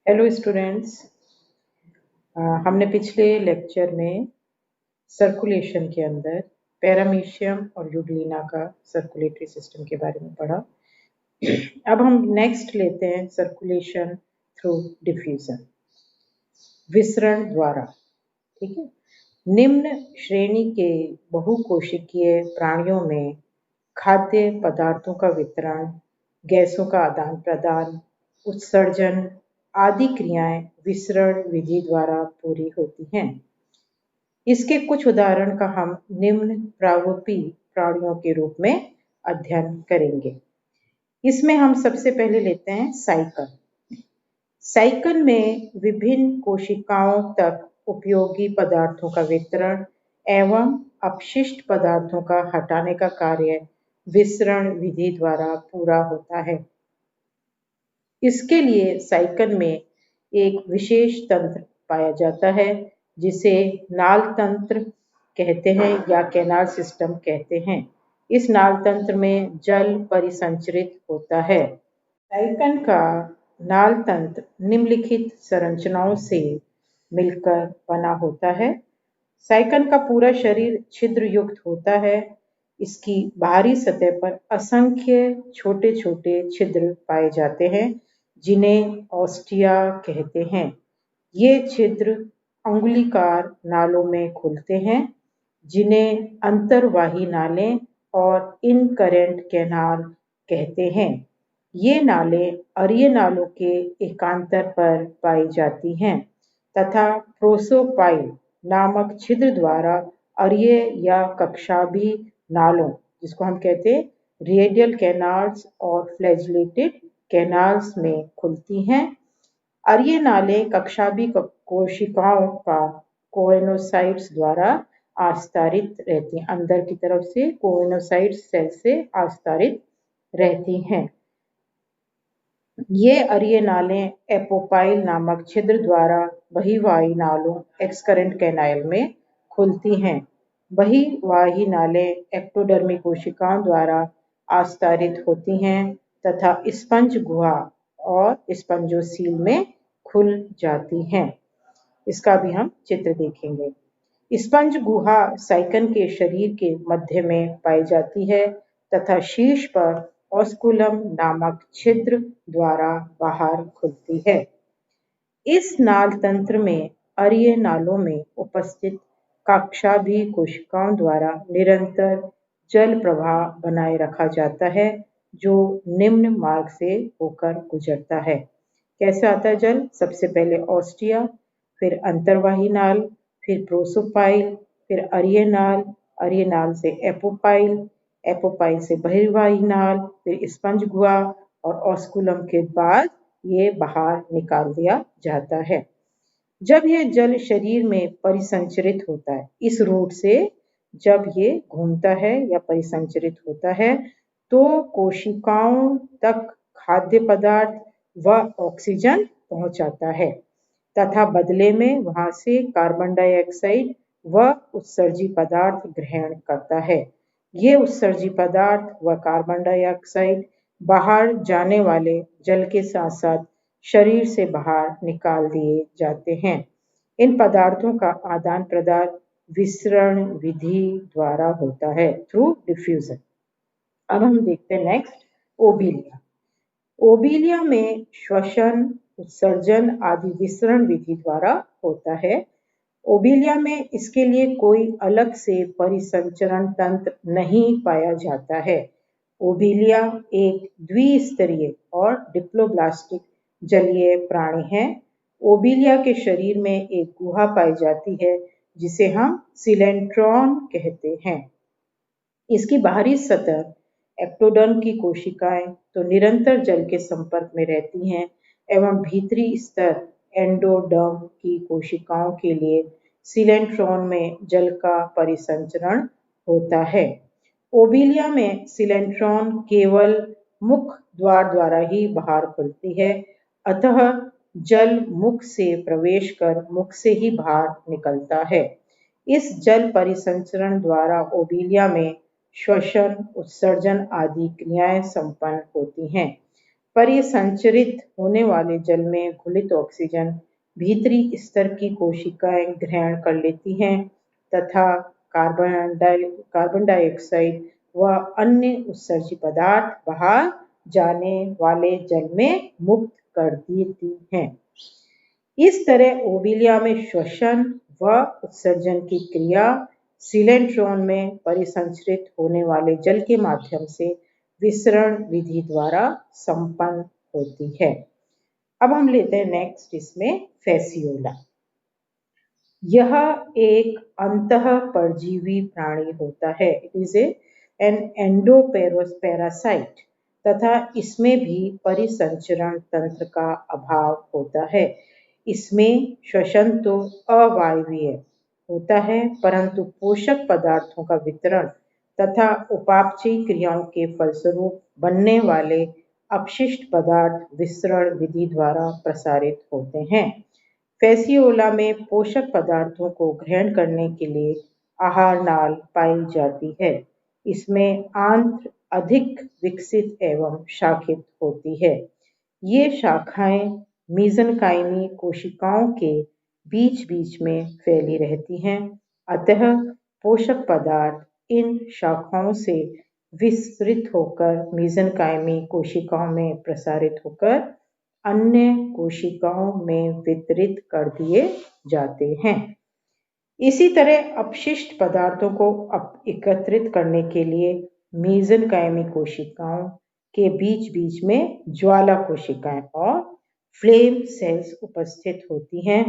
Hello students. हमने पिछले lecture में सर्कुलेशन के अंदर पैरामीशियम और ल्यूबिलिना का सर्कुलेटरी सिस्टम के बारे में पढ़ा। अब हम नेक्स्ट लेते हैं सर्कुलेशन थ्रू डिफ्यूजन, विसरण द्वारा। ठीक है। निम्न श्रेणी के बहुकोशिकीय प्राणियों में खाद्य पदार्थों का वितरण, गैसों का आदान प्रदान, उत्सर्जन आदि क्रियाएं विसरण विधि द्वारा पूरी होती हैं। इसके कुछ उदाहरण का हम निम्न प्रारूपी प्राणियों के रूप में अध्ययन करेंगे। इसमें हम सबसे पहले लेते हैं साइकल। साइकल में विभिन्न कोशिकाओं तक उपयोगी पदार्थों का वितरण एवं अपशिष्ट पदार्थों का हटाने का कार्य विसरण विधि द्वारा पूरा होता है। इसके लिए साइकल में एक विशेष तंत्र पाया जाता है जिसे नाल तंत्र कहते हैं या कैनाल सिस्टम कहते हैं। इस नाल तंत्र में जल परिसंचरित होता है। साइकल का नाल तंत्र निम्नलिखित संरचनाओं से मिलकर बना होता है। साइकल का पूरा शरीर छिद्र युक्त होता है। इसकी बाहरी सतह पर असंख्य छोटे छोटे छिद्र पाए जाते हैं जिन्हें ऑस्टिया कहते हैं। ये छिद्र अंगुलीकार नालों में खुलते हैं जिन्हें अंतर्वाही नालें और इनकरेंट कैनाल कहते हैं। ये नालें अरीय नालों के एकांतर पर पाई जाती हैं तथा प्रोसोपाइल नामक छिद्र द्वारा अरीय या कक्षाभी नालों, जिसको हम कहते हैं रेडियल कैनाल्स और फ्लैजिलेटेड कैनाल्स में खुलती हैं। अरीय नालें कक्षाभी कोशिकाओं का कोएनोसाइट्स द्वारा आस्तारित रहती हैं। अंदर की तरफ से कोएनोसाइट सेल से आस्तारित रहती हैं। ये अरीय नालें एपोपाइल नामक छिद्र द्वारा बहिर्वाही नालों एक्सकरेंट कैनाल में खुलती हैं। बहिर्वाही नालें एक्टोडर्मी कोशिकाओं द्वारा आस्तारित होती हैं तथा स्पंज गुहा और स्पंजोसील में खुल जाती हैं। इसका भी हम चित्र देखेंगे। स्पंज गुहा साइकन के शरीर के मध्य में पाई जाती है तथा शीर्ष पर ऑस्कुलम नामक छिद्र द्वारा बाहर खुलती है। इस नाल तंत्र में अरीय नालों में उपस्थित कक्षाभी कोशिकाओं द्वारा निरंतर जल प्रवाह बनाए रखा जाता है जो निम्न मार्ग से होकर गुजरता है। कैसे आता है जल? सबसे पहले ऑस्टिया, फिर अंतर्वाही नाल, फिर प्रोसोपाइल, फिर अरीय नाल से एपोपाइल, एपोपाइल से बहिर्वाही नाल, फिर स्पंज गुहा और ऑस्कुलम के बाद ये बाहर निकाल दिया जाता है। जब यह जल शरीर में परिसंचरित होता है, इस रूट से जब ये घूमता है या परिसंचरित होता है तो कोशिकाओं तक खाद्य पदार्थ व ऑक्सीजन पहुंचाता है तथा बदले में वहां से कार्बन डाइऑक्साइड व उत्सर्जी पदार्थ ग्रहण करता है। ये उत्सर्जी पदार्थ व कार्बन डाइऑक्साइड बाहर जाने वाले जल के साथ साथ शरीर से बाहर निकाल दिए जाते हैं। इन पदार्थों का आदान प्रदान विसरण विधि द्वारा होता है, थ्रू डिफ्यूजन। अब हम देखते हैं नेक्स्ट ओबिलिया। ओबिलिया में श्वसन, उत्सर्जन आदि विसरण विधि द्वारा होता है। ओबिलिया में इसके लिए कोई अलग से परिसंचरण तंत्र नहीं पाया जाता है। ओबिलिया एक द्विस्तरीय और डिप्लोब्लास्टिक जलीय प्राणी है। ओबिलिया के शरीर में एक गुहा पाई जाती है जिसे हम सिलेंट्रॉन कहते हैं। इसकी बाहरी सतह एक्टोडर्म की कोशिकाएं तो निरंतर जल के संपर्क में रहती हैं एवं भीतरी स्तर एंडोडर्म की कोशिकाओं के लिए सिलेंट्रॉन में जल का परिसंचरण होता है। ओबिलिया में सिलेंट्रॉन केवल मुख द्वार द्वारा ही बाहर खुलती है, अतः जल मुख से प्रवेश कर मुख से ही बाहर निकलता है। इस जल परिसंचरण द्वारा ओबिलिया में श्वसन, उत्सर्जन आदि क्रियाएं संपन्न होती हैं। परिसंचरित होने वाले जल में घुलित ऑक्सीजन भीतरी स्तर की कोशिकाएं ग्रहण कर लेती हैं तथा कार्बन डाइऑक्साइड व अन्य उत्सर्जी पदार्थ बाहर जाने वाले जल में मुक्त कर देती हैं। इस तरह ओविलिया में श्वसन व उत्सर्जन की क्रिया सीलेंट्रॉन में परिसंचरित होने वाले जल के माध्यम से विसरण विधि द्वारा संपन्न होती है। अब हम लेते हैं नेक्स्ट इसमें फेसियोला। यह एक अंतःपरजीवी प्राणी होता है। इट इज एन एंडोपैरासाइट तथा इसमें भी परिसंचरण तंत्र का अभाव होता है। इसमें श्वसन तो अवायवीय होता है परंतु पोषक पदार्थों का वितरण तथा उपापचयी क्रियाओं के फलस्वरूप बनने वाले अपशिष्ट पदार्थ विसरण विधि द्वारा प्रसारित होते हैं। फेसियोला में पोषक पदार्थों को ग्रहण करने के लिए आहार नाल पाई जाती है। इसमें आंत्र अधिक विकसित एवं शाखित होती है। ये शाखाएं मीजनकाइमी कोशिकाओं के बीच बीच में फैली रहती हैं। अतः पोषक पदार्थ इन शाखाओं से विस्तृत होकर मीजनकाइमी कोशिकाओं में प्रसारित होकर अन्य कोशिकाओं में वितरित कर दिए जाते हैं। इसी तरह अपशिष्ट पदार्थों को एकत्रित करने के लिए मीजनकाइमी कोशिकाओं के बीच बीच में ज्वाला कोशिकाएं और फ्लेम सेल्स उपस्थित होती हैं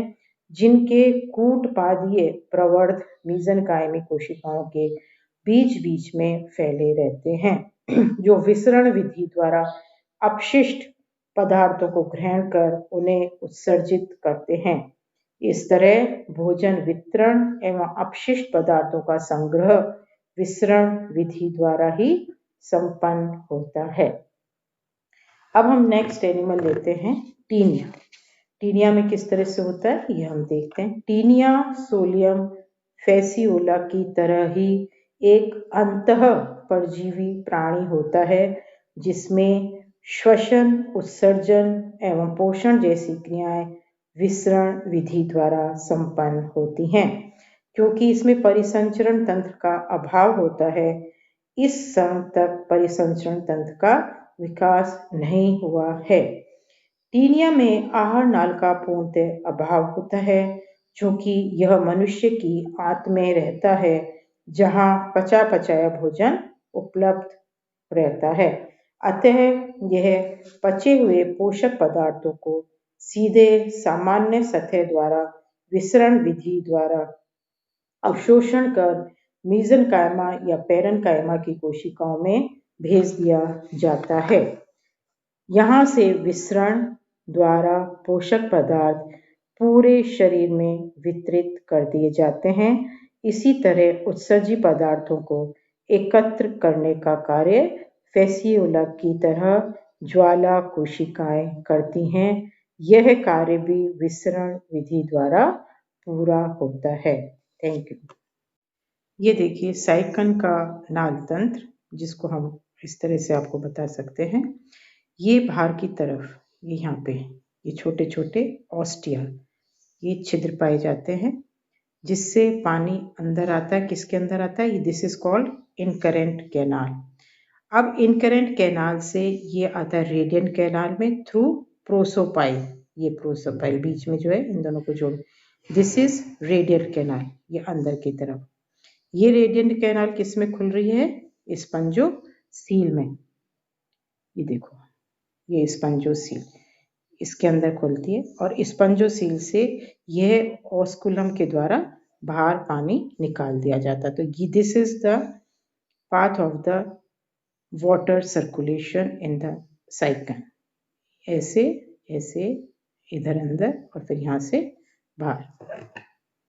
जिनके कूटपादीय प्रवर्ध मीजनकाइमी कोशिकाओं के बीच बीच में फैले रहते हैं जो विसरण विधि द्वारा अपशिष्ट पदार्थों को ग्रहण कर उन्हें उत्सर्जित करते हैं। इस तरह भोजन वितरण एवं अपशिष्ट पदार्थों का संग्रह विसरण विधि द्वारा ही संपन्न होता है। अब हम नेक्स्ट एनिमल लेते हैं टीनिया। टीनिया में किस तरह से होता है ये हम देखते हैं। टीनिया सोलियम फेसियोला की तरह ही एक अंतःपरजीवी प्राणी होता है जिसमें श्वसन उत्सर्जन एवं पोषण जैसी क्रियाएं विसरण विधि द्वारा संपन्न होती हैं। क्योंकि इसमें परिसंचरण तंत्र का अभाव होता है इस समय तक परिसंचरण तंत्र का विकास नहीं हुआ है। टीनिया में आहार नाल का पूर्णतः अभाव होता है क्योंकि यह मनुष्य की आंत में रहता है जहां पचा पचाया भोजन उपलब्ध रहता है। अतः यह पचे हुए पोषक पदार्थों को सीधे सामान्य सतह द्वारा विसरण विधि द्वारा अवशोषण कर मीजनकाइमा या पैरेन्काइमा की कोशिकाओं में भेज दिया जाता है। यहाँ से विसरण द्वारा पोषक पदार्थ पूरे शरीर में वितरित कर दिए जाते हैं। इसी तरह उत्सर्जी पदार्थों को एकत्र करने का कार्य फेसियोला की तरह ज्वाला कोशिकाएं करती हैं। यह कार्य भी विसरण विधि द्वारा पूरा होता है। Thank you. ये देखिए साइकन का नाल तंत्र जिसको हम इस तरह से आपको बता सकते हैं। ये बाहर की तरफ ये यहाँ पे ये छोटे छोटे ऑस्टिया ये छिद्र पाए जाते हैं जिससे पानी अंदर आता है। किसके अंदर आता है? This is called incurrent canal. अब इनकरेंट कैनाल से ये आता है रेडियंट कैनाल में थ्रू प्रोसोपाइल। ये प्रोसोपाइल बीच में जो है इन दोनों को जोड़, दिस इज रेडियंट कैनाल। ये अंदर की तरफ ये रेडियंट कैनाल किस में खुल रही है? स्पंजोसील में। ये देखो ये स्पंजोसील इसके अंदर खुलती है और स्पंजोसील से यह ऑस्कुलम के द्वारा बाहर पानी निकाल दिया जाता है। तो this is the path of the water circulation in the cyclone. ऐसे ऐसे इधर अंदर और फिर यहाँ से बाहर।